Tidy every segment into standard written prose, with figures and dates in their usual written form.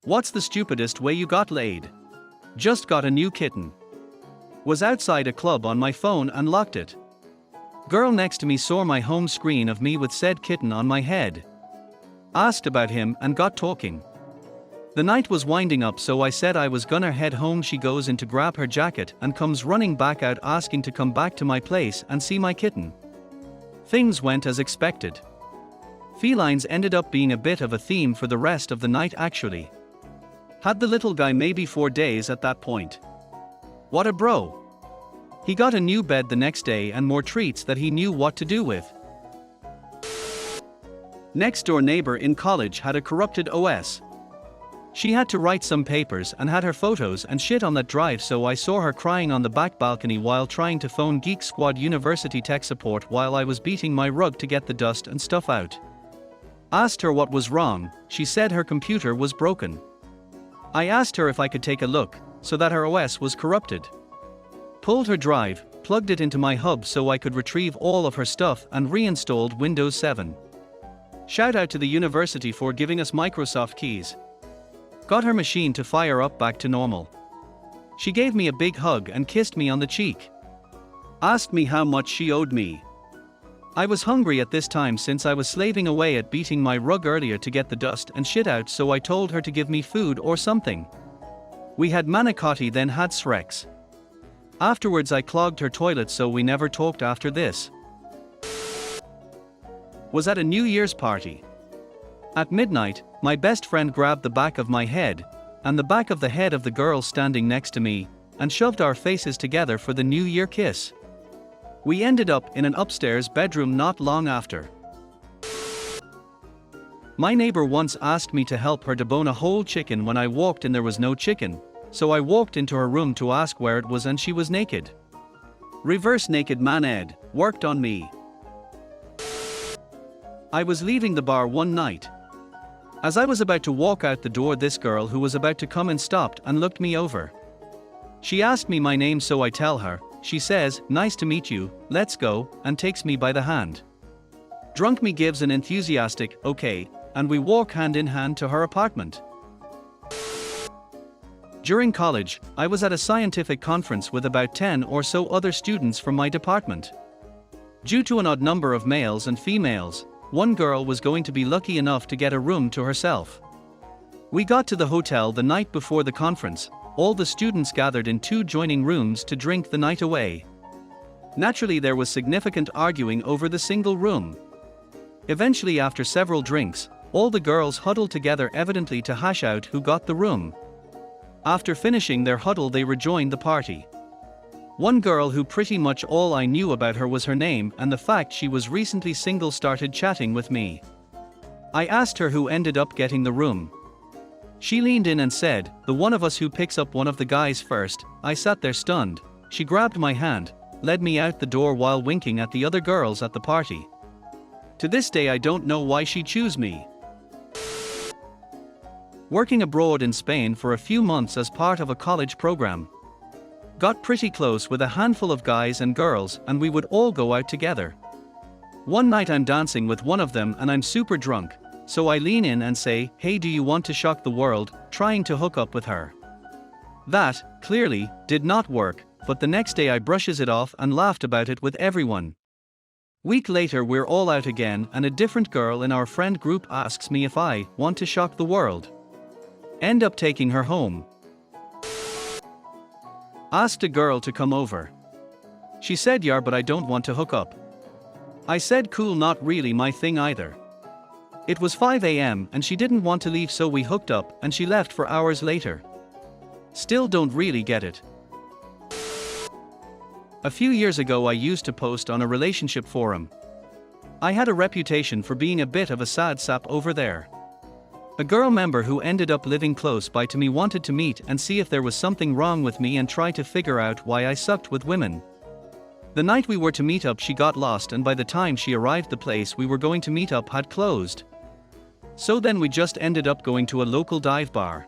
What's the stupidest way you got laid? Just got a new kitten. Was outside a club on my phone and locked it. Girl next to me saw my home screen of me with said kitten on my head. Asked about him and got talking. The night was winding up, so I said I was gonna head home. She goes in to grab her jacket and comes running back out asking to come back to my place and see my kitten. Things went as expected. Felines ended up being a bit of a theme for the rest of the night actually. Had the little guy maybe 4 days at that point. What a bro. He got a new bed the next day and more treats that he knew what to do with. Next door neighbor in college had a corrupted OS. She had to write some papers and had her photos and shit on that drive, so I saw her crying on the back balcony while trying to phone Geek Squad University tech support while I was beating my rug to get the dust and stuff out. Asked her what was wrong. She said her computer was broken. I asked her if I could take a look, so that her OS was corrupted. Pulled her drive, plugged it into my hub so I could retrieve all of her stuff and reinstalled Windows 7. Shout out to the university for giving us Microsoft keys. Got her machine to fire up back to normal. She gave me a big hug and kissed me on the cheek. Asked me how much she owed me. I was hungry at this time since I was slaving away at beating my rug earlier to get the dust and shit out, so I told her to give me food or something. We had manicotti, then had Srex. Afterwards I clogged her toilet, so we never talked after this. Was at a New Year's party. At midnight, my best friend grabbed the back of my head, and the back of the head of the girl standing next to me, and shoved our faces together for the New Year kiss. We ended up in an upstairs bedroom not long after. My neighbor once asked me to help her debone a whole chicken. When I walked in there was no chicken, so I walked into her room to ask where it was and she was naked. Reverse naked man Ed, worked on me. I was leaving the bar one night. As I was about to walk out the door, this girl who was about to come in stopped and looked me over. She asked me my name, so I tell her. She says, "Nice to meet you, let's go," and takes me by the hand. Drunk me gives an enthusiastic, "Okay," and we walk hand in hand to her apartment. During college, I was at a scientific conference with about 10 or so other students from my department. Due to an odd number of males and females, one girl was going to be lucky enough to get a room to herself. We got to the hotel the night before the conference. All the students gathered in 2 joining rooms to drink the night away. Naturally, there was significant arguing over the single room. Eventually, after several drinks, all the girls huddled together, evidently to hash out who got the room. After finishing their huddle, they rejoined the party. One girl who pretty much all I knew about her was her name and the fact she was recently single started chatting with me. I asked her who ended up getting the room. She leaned in and said, "The one of us who picks up one of the guys first." I sat there stunned. She grabbed my hand, led me out the door while winking at the other girls at the party. To this day I don't know why she chose me. Working abroad in Spain for a few months as part of a college program. Got pretty close with a handful of guys and girls, and we would all go out together. One night I'm dancing with one of them and I'm super drunk. So I lean in and say, "Hey, do you want to shock the world?" trying to hook up with her. That, clearly, did not work, but the next day I brushes it off and laughed about it with everyone. Week later we're all out again and a different girl in our friend group asks me if I want to shock the world. End up taking her home. Asked a girl to come over. She said yeah, but I don't want to hook up. I said cool, not really my thing either. It was 5 a.m. and she didn't want to leave, so we hooked up and she left for hours later. Still don't really get it. A few years ago I used to post on a relationship forum. I had a reputation for being a bit of a sad sap over there. A girl member who ended up living close by to me wanted to meet and see if there was something wrong with me and try to figure out why I sucked with women. The night we were to meet up she got lost, and by the time she arrived the place we were going to meet up had closed. So then we just ended up going to a local dive bar.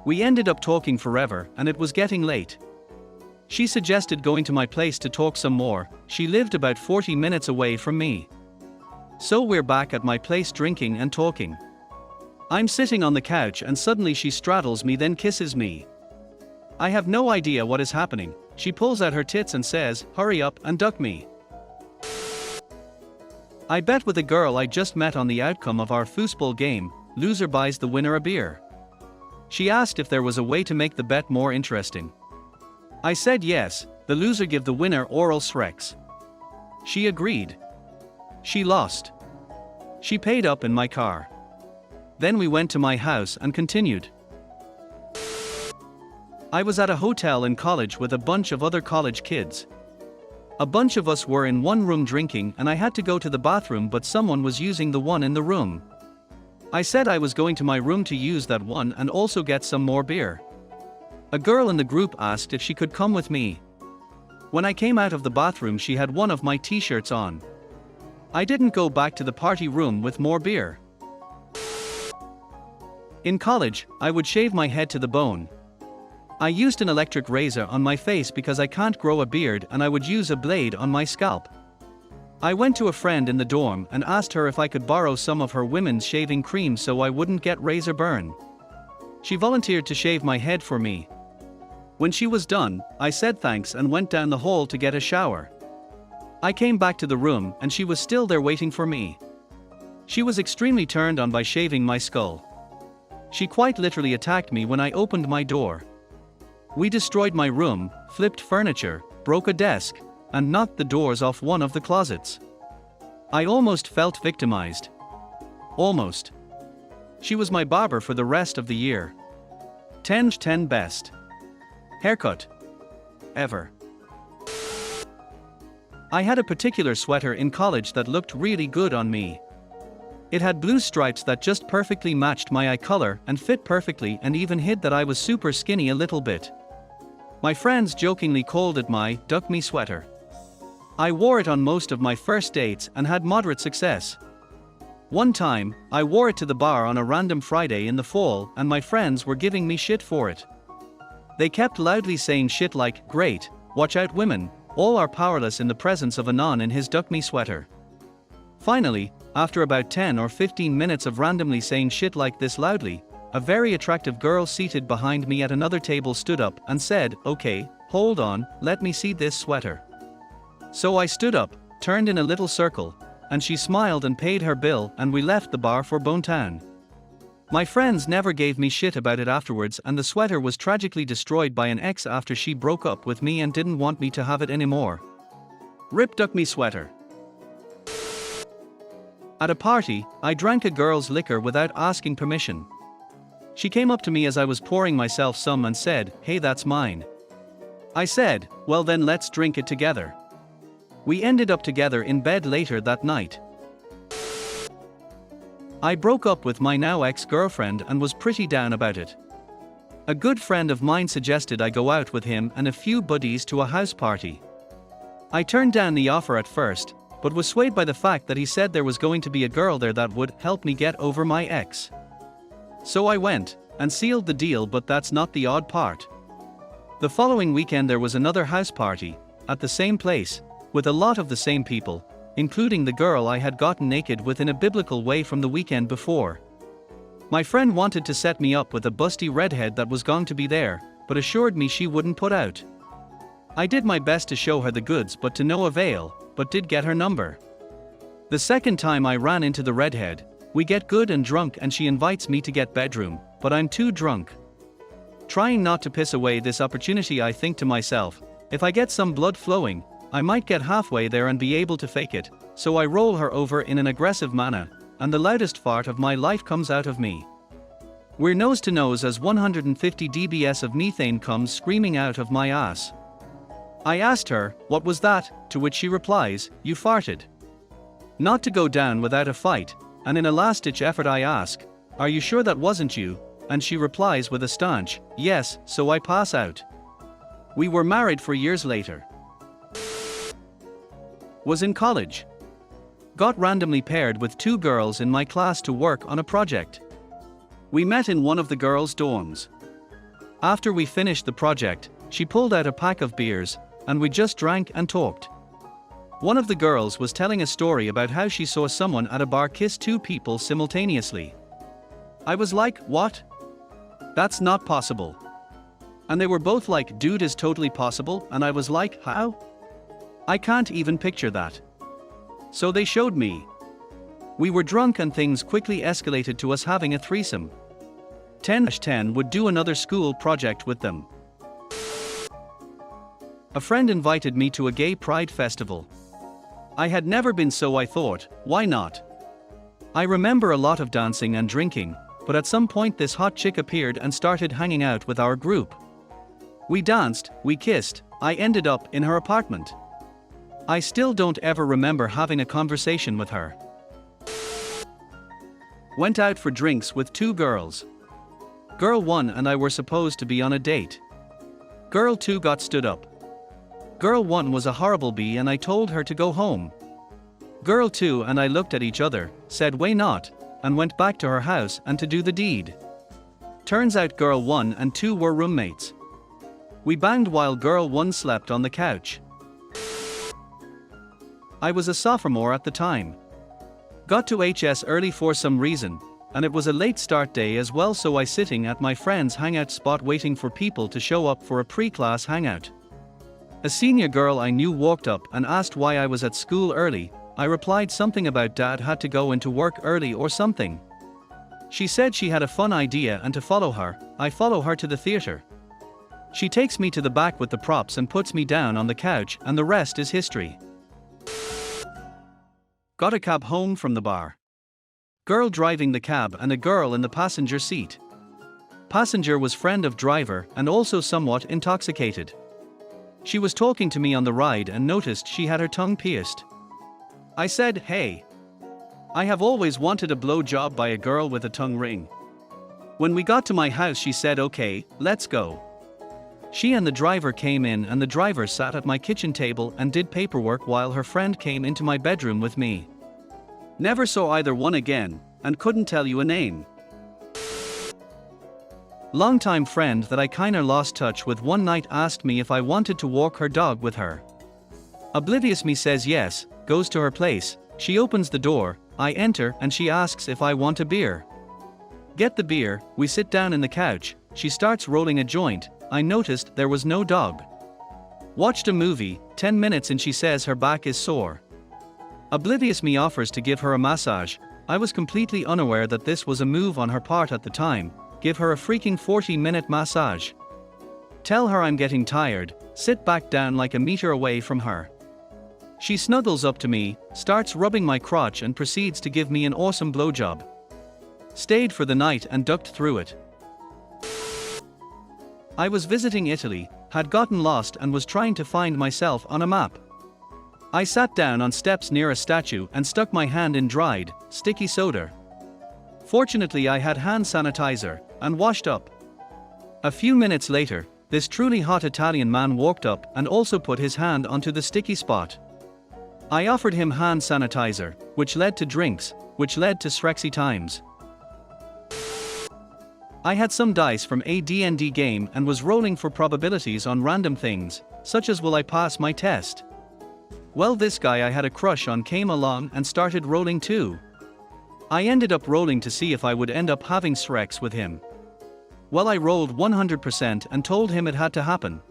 We ended up talking forever and it was getting late. She suggested going to my place to talk some more. She lived about 40 minutes away from me. So we're back at my place drinking and talking. I'm sitting on the couch and suddenly she straddles me then kisses me. I have no idea what is happening. She pulls out her tits and says, "Hurry up and duck me." I bet with a girl I just met on the outcome of our foosball game, loser buys the winner a beer. She asked if there was a way to make the bet more interesting. I said yes, the loser give the winner oral sex. She agreed. She lost. She paid up in my car. Then we went to my house and continued. I was at a hotel in college with a bunch of other college kids. A bunch of us were in one room drinking and I had to go to the bathroom but someone was using the one in the room. I said I was going to my room to use that one and also get some more beer. A girl in the group asked if she could come with me. When I came out of the bathroom she had one of my t-shirts on. I didn't go back to the party room with more beer. In college, I would shave my head to the bone. I used an electric razor on my face because I can't grow a beard and I would use a blade on my scalp. I went to a friend in the dorm and asked her if I could borrow some of her women's shaving cream so I wouldn't get razor burn. She volunteered to shave my head for me. When she was done, I said thanks and went down the hall to get a shower. I came back to the room and she was still there waiting for me. She was extremely turned on by shaving my skull. She quite literally attacked me when I opened my door. We destroyed my room, flipped furniture, broke a desk, and knocked the doors off one of the closets. I almost felt victimized. Almost. She was my barber for the rest of the year. 10 best haircut ever. I had a particular sweater in college that looked really good on me. It had blue stripes that just perfectly matched my eye color and fit perfectly and even hid that I was super skinny a little bit. My friends jokingly called it my "duck me sweater." I wore it on most of my first dates and had moderate success. One time, I wore it to the bar on a random Friday in the fall and my friends were giving me shit for it. They kept loudly saying shit like, "Great, watch out women, all are powerless in the presence of a non in his duck me sweater." Finally, after about 10 or 15 minutes of randomly saying shit like this loudly, a very attractive girl seated behind me at another table stood up and said, "Okay, hold on, let me see this sweater." So I stood up, turned in a little circle, and she smiled and paid her bill and we left the bar for Bonetown. My friends never gave me shit about it afterwards and the sweater was tragically destroyed by an ex after she broke up with me and didn't want me to have it anymore. Rip duck me sweater. At a party, I drank a girl's liquor without asking permission. She came up to me as I was pouring myself some and said, "Hey, that's mine." I said, "Well then let's drink it together." We ended up together in bed later that night. I broke up with my now ex-girlfriend and was pretty down about it. A good friend of mine suggested I go out with him and a few buddies to a house party. I turned down the offer at first, but was swayed by the fact that he said there was going to be a girl there that would help me get over my ex. So I went, and sealed the deal, but that's not the odd part. The following weekend there was another house party, at the same place, with a lot of the same people, including the girl I had gotten naked with in a biblical way from the weekend before. My friend wanted to set me up with a busty redhead that was going to be there, but assured me she wouldn't put out. I did my best to show her the goods but to no avail, but did get her number. The second time I ran into the redhead, we get good and drunk and she invites me to get bedroom, but I'm too drunk. Trying not to piss away this opportunity, I think to myself, if I get some blood flowing, I might get halfway there and be able to fake it, so I roll her over in an aggressive manner, and the loudest fart of my life comes out of me. We're nose to nose as 150 dBs of methane comes screaming out of my ass. I asked her, "What was that?" To which she replies, "You farted." Not to go down without a fight, and in a last-ditch effort I ask, "Are you sure that wasn't you?" And she replies with a staunch, "Yes," so I pass out. We were married for years later. Was in college. Got randomly paired with two girls in my class to work on a project. We met in one of the girls' dorms. After we finished the project, she pulled out a pack of beers, and we just drank and talked. One of the girls was telling a story about how she saw someone at a bar kiss two people simultaneously. I was like, what? That's not possible. And they were both like, dude, is totally possible, and I was like, how? I can't even picture that. So they showed me. We were drunk and things quickly escalated to us having a threesome. 10/10 would do another school project with them. A friend invited me to a gay pride festival. I had never been, so I thought, why not? I remember a lot of dancing and drinking, but at some point this hot chick appeared and started hanging out with our group. We danced, we kissed, I ended up in her apartment. I still don't ever remember having a conversation with her. Went out for drinks with two girls. Girl 1 and I were supposed to be on a date. Girl 2 got stood up. Girl 1 was a horrible bee and I told her to go home. Girl 2 and I looked at each other, said why not, and went back to her house and to do the deed. Turns out girl 1 and 2 were roommates. We banged while girl 1 slept on the couch. I was a sophomore at the time. Got to HS early for some reason, and it was a late start day as well, so I sitting at my friend's hangout spot waiting for people to show up for a pre-class hangout. A senior girl I knew walked up and asked why I was at school early. I replied something about dad had to go into work early or something. She said she had a fun idea and to follow her. I follow her to the theater. She takes me to the back with the props and puts me down on the couch, and the rest is history. Got a cab home from the bar. Girl driving the cab and a girl in the passenger seat. Passenger was friend of driver and also somewhat intoxicated. She was talking to me on the ride and noticed she had her tongue pierced. I said, hey. I have always wanted a blow job by a girl with a tongue ring. When we got to my house she said okay, let's go. She and the driver came in and the driver sat at my kitchen table and did paperwork while her friend came into my bedroom with me. Never saw either one again, and couldn't tell you a name. Longtime friend that I kinda lost touch with one night asked me if I wanted to walk her dog with her. Oblivious me says yes, goes to her place, she opens the door, I enter and she asks if I want a beer. Get the beer, we sit down in the couch, she starts rolling a joint, I noticed there was no dog. Watched a movie, 10 minutes and she says her back is sore. Oblivious me offers to give her a massage. I was completely unaware that this was a move on her part at the time. Give her a freaking 40-minute massage. Tell her I'm getting tired, sit back down like a meter away from her. She snuggles up to me, starts rubbing my crotch and proceeds to give me an awesome blowjob. Stayed for the night and ducked through it. I was visiting Italy, had gotten lost and was trying to find myself on a map. I sat down on steps near a statue and stuck my hand in dried, sticky soda. Fortunately I had hand sanitizer, and washed up. A few minutes later, this truly hot Italian man walked up and also put his hand onto the sticky spot. I offered him hand sanitizer, which led to drinks, which led to srexy times. I had some dice from a D&D game and was rolling for probabilities on random things, such as will I pass my test? Well, this guy I had a crush on came along and started rolling too. I ended up rolling to see if I would end up having sex with him. Well, I rolled 100% and told him it had to happen.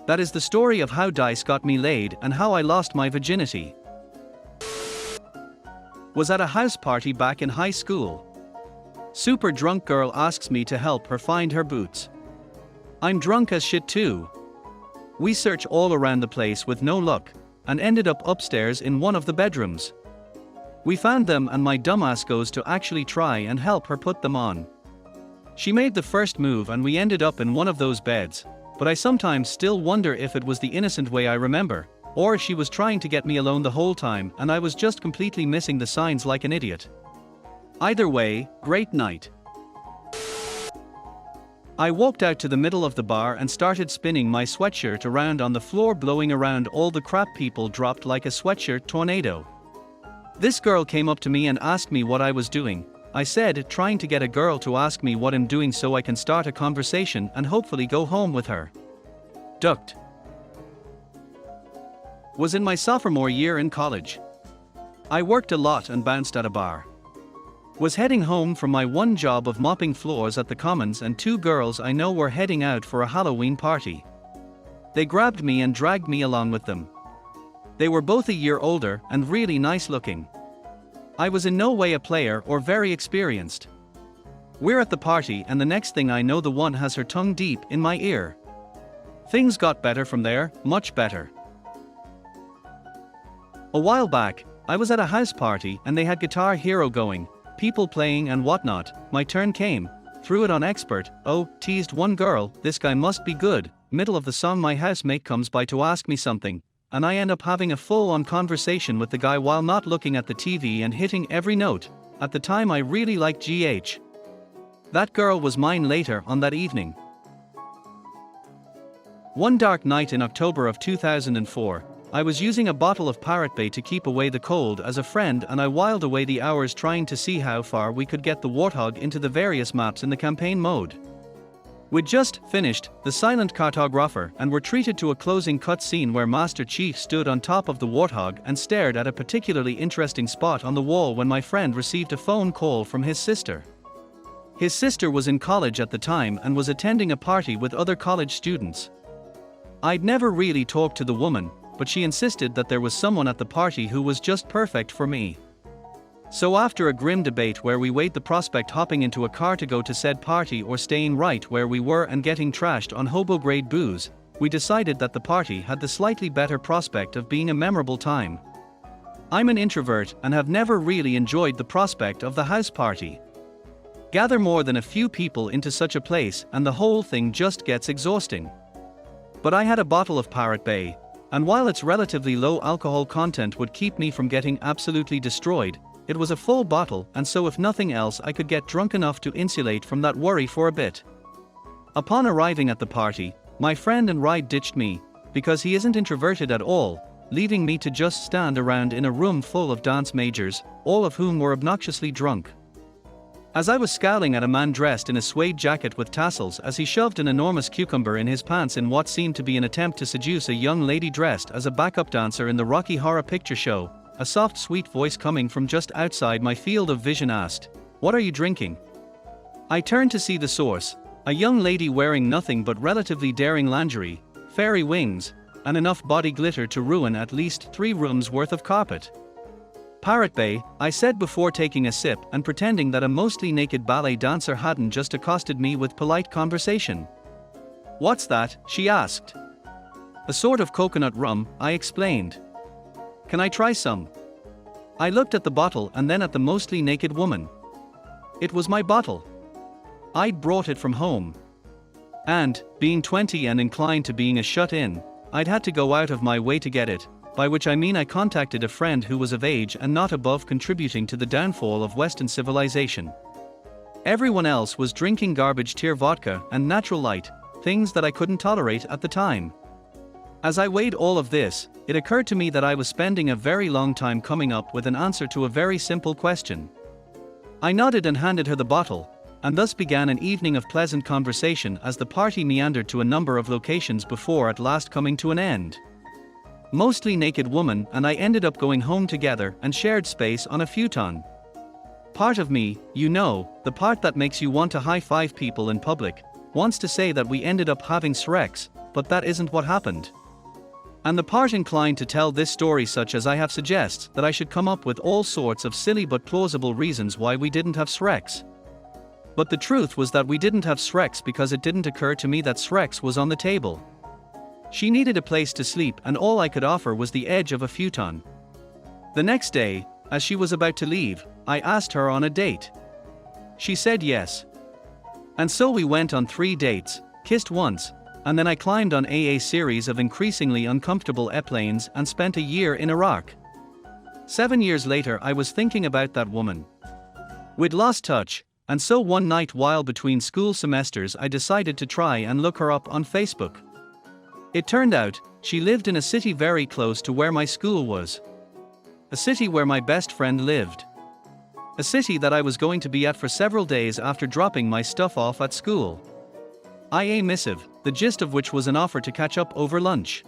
That is the story of how dice got me laid and how I lost my virginity. Was at a house party back in high school. Super drunk girl asks me to help her find her boots. I'm drunk as shit too. We search all around the place with no luck, and ended up upstairs in one of the bedrooms. We found them and my dumbass goes to actually try and help her put them on. She made the first move and we ended up in one of those beds, but I sometimes still wonder if it was the innocent way I remember, or she was trying to get me alone the whole time and I was just completely missing the signs like an idiot. Either way, great night. I walked out to the middle of the bar and started spinning my sweatshirt around on the floor, blowing around all the crap people dropped like a sweatshirt tornado. This girl came up to me and asked me what I was doing. I said, trying to get a girl to ask me what I'm doing so I can start a conversation and hopefully go home with her. Ducked. Was in my sophomore year in college. I worked a lot and bounced at a bar. Was heading home from my one job of mopping floors at the Commons, and two girls I know were heading out for a Halloween party. They grabbed me and dragged me along with them. They were both a year older and really nice looking. I was in no way a player or very experienced. We're at the party, and the next thing I know, the one has her tongue deep in my ear. Things got better from there, much better. A while back, I was at a house party and they had Guitar Hero going, people playing and whatnot. My turn came, threw it on expert, teased one girl, this guy must be good. Middle of the song my housemate comes by to ask me something, and I end up having a full-on conversation with the guy while not looking at the TV and hitting every note. At the time I really liked GH. That girl was mine later on that evening. One dark night in October of 2004, I was using a bottle of Pirate Bay to keep away the cold as a friend, and I whiled away the hours trying to see how far we could get the Warthog into the various maps in the campaign mode. We'd just finished The Silent Cartographer and were treated to a closing cutscene where Master Chief stood on top of the Warthog and stared at a particularly interesting spot on the wall when my friend received a phone call from his sister. His sister was in college at the time and was attending a party with other college students. I'd never really talked to the woman, but she insisted that there was someone at the party who was just perfect for me. So after a grim debate where we weighed the prospect hopping into a car to go to said party or staying right where we were and getting trashed on hobo-grade booze, we decided that the party had the slightly better prospect of being a memorable time. I'm an introvert and have never really enjoyed the prospect of the house party. Gather more than a few people into such a place and the whole thing just gets exhausting. But I had a bottle of Pirate Bay, and while its relatively low alcohol content would keep me from getting absolutely destroyed, it was a full bottle, and so if nothing else I could get drunk enough to insulate from that worry for a bit. Upon arriving at the party, my friend and ride ditched me, because he isn't introverted at all, leaving me to just stand around in a room full of dance majors, all of whom were obnoxiously drunk. As I was scowling at a man dressed in a suede jacket with tassels as he shoved an enormous cucumber in his pants in what seemed to be an attempt to seduce a young lady dressed as a backup dancer in the Rocky Horror Picture Show, a soft sweet voice coming from just outside my field of vision asked, "What are you drinking?" I turned to see the source, a young lady wearing nothing but relatively daring lingerie, fairy wings, and enough body glitter to ruin at least 3 rooms worth of carpet. "Pirate Bay," I said before taking a sip and pretending that a mostly naked ballet dancer hadn't just accosted me with polite conversation. "What's that?" she asked. "A sort of coconut rum," I explained. "Can I try some?" I looked at the bottle and then at the mostly naked woman. It was my bottle. I'd brought it from home. And, being 20 and inclined to being a shut-in, I'd had to go out of my way to get it. By which I mean I contacted a friend who was of age and not above contributing to the downfall of Western civilization. Everyone else was drinking garbage tier vodka and natural light, things that I couldn't tolerate at the time. As I weighed all of this, it occurred to me that I was spending a very long time coming up with an answer to a very simple question. I nodded and handed her the bottle, and thus began an evening of pleasant conversation as the party meandered to a number of locations before at last coming to an end. Mostly naked woman and I ended up going home together and shared space on a futon. Part of me, you know, the part that makes you want to high-five people in public, wants to say that we ended up having sex, but that isn't what happened. And the part inclined to tell this story such as I have suggests that I should come up with all sorts of silly but plausible reasons why we didn't have sex. But the truth was that we didn't have sex because it didn't occur to me that sex was on the table. She needed a place to sleep and all I could offer was the edge of a futon. The next day, as she was about to leave, I asked her on a date. She said yes. And so we went on 3 dates, kissed once, and then I climbed on a series of increasingly uncomfortable airplanes and spent a year in Iraq. 7 years later I was thinking about that woman. We'd lost touch, and so one night while between school semesters I decided to try and look her up on Facebook. It turned out, she lived in a city very close to where my school was. A city where my best friend lived. A city that I was going to be at for several days after dropping my stuff off at school. IA missive, the gist of which was an offer to catch up over lunch.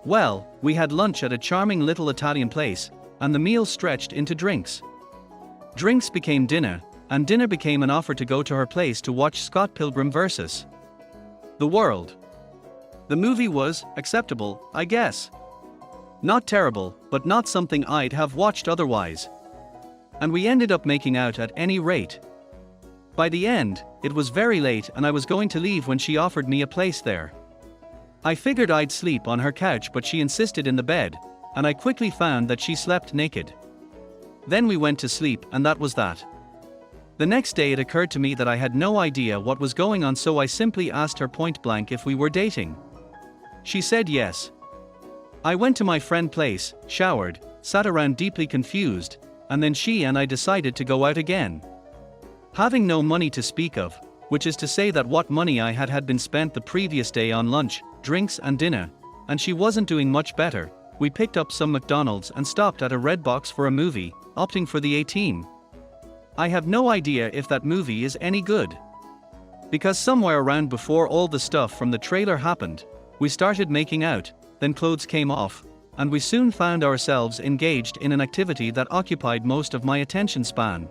Well, we had lunch at a charming little Italian place, and the meal stretched into drinks. Drinks became dinner, and dinner became an offer to go to her place to watch Scott Pilgrim vs. the World. The movie was acceptable, I guess. Not terrible, but not something I'd have watched otherwise. And we ended up making out at any rate. By the end, it was very late and I was going to leave when she offered me a place there. I figured I'd sleep on her couch, but she insisted in the bed, and I quickly found that she slept naked. Then we went to sleep, and that was that. The next day it occurred to me that I had no idea what was going on, so I simply asked her point blank if we were dating. She said yes. I went to my friend's place, showered, sat around deeply confused, and then she and I decided to go out again. Having no money to speak of, which is to say that what money I had been spent the previous day on lunch, drinks and dinner, and she wasn't doing much better, we picked up some McDonald's and stopped at a Redbox for a movie, opting for the A-Team. I have no idea if that movie is any good. Because somewhere around before all the stuff from the trailer happened, we started making out, then clothes came off, and we soon found ourselves engaged in an activity that occupied most of my attention span.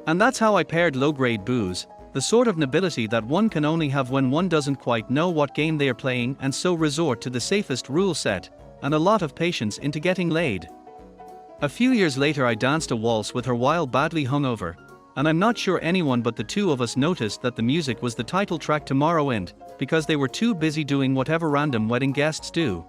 And that's how I paired low-grade booze, the sort of nobility that one can only have when one doesn't quite know what game they are playing and so resort to the safest rule set, and a lot of patience into getting laid. A few years later I danced a waltz with her while badly hungover, and I'm not sure anyone but the two of us noticed that the music was the title track to Morrowind, because they were too busy doing whatever random wedding guests do.